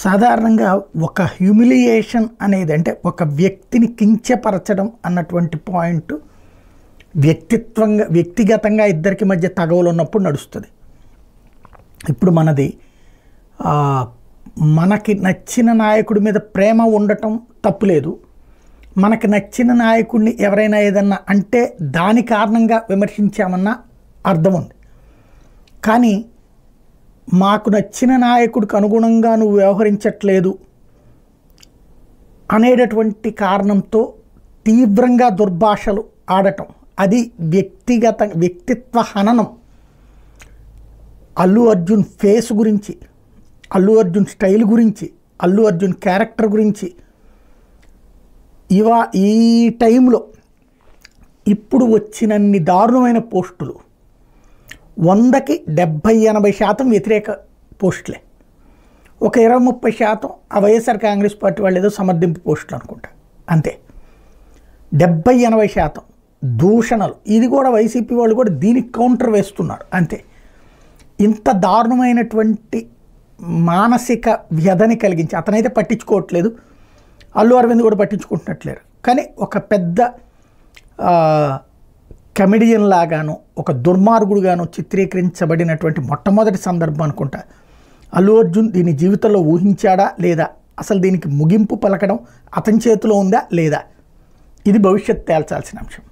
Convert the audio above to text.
సాధారణంగా ఒక హ్యూమిలియేషన్ అనేది అంటే ఒక వ్యక్తిని కించపరచడం అన్నటువంటి పాయింట్ వ్యక్తిగతంగా ఇద్దరికి మధ్య తగవులు ఉన్నప్పుడు నడుస్తుంది. ఇప్పుడు మనది మనకి నచ్చిన నాయకుడి మీద ప్రేమ ఉండటం తప్పులేదు. మనకి నచ్చిన నాయకుడిని ఎవరైనా ఏదన్నా అంటే దాని కారణంగా విమర్శించామన్న అర్థం ఉంది. కానీ మాకు నచ్చిన నాయకుడికి అనుగుణంగా నువ్వు వ్యవహరించట్లేదు అనేటటువంటి కారణంతో తీవ్రంగా దుర్భాషలు ఆడటం, అది వ్యక్తిత్వ హననం. అల్లు అర్జున్ ఫేస్ గురించి, అల్లు అర్జున్ స్టైల్ గురించి, అల్లు అర్జున్ క్యారెక్టర్ గురించి ఈ టైంలో ఇప్పుడు వచ్చినన్ని దారుణమైన పోస్టులు 100కి 70-80% వ్యతిరేక పోస్టులే. ఒక 20-30% ఆ వైఎస్ఆర్ కాంగ్రెస్ పార్టీ వాళ్ళు ఏదో సమర్థింపు పోస్టులు అనుకుంటా, అంతే. 70-80% దూషణలు. ఇది కూడా వైసీపీ వాళ్ళు కూడా దీనికి కౌంటర్ వేస్తున్నారు, అంతే. ఇంత దారుణమైనటువంటి మానసిక వ్యధని కలిగించి అతనైతే పట్టించుకోవట్లేదు, అల్లు అరవింద్ కూడా పట్టించుకుంటున్నట్లేరు. కానీ ఒక పెద్ద కమెడియన్ లాగాను ఒక దుర్మార్గుడుగాను చిత్రీకరించబడినటువంటి మొట్టమొదటి సందర్భం అనుకుంటా. అల్లు అర్జున్ దీని జీవితంలో ఊహించాడా లేదా, అసలు దీనికి ముగింపు పలకడం అతని చేతిలో ఉందా లేదా, ఇది భవిష్యత్తు తేల్చాల్సిన అంశం.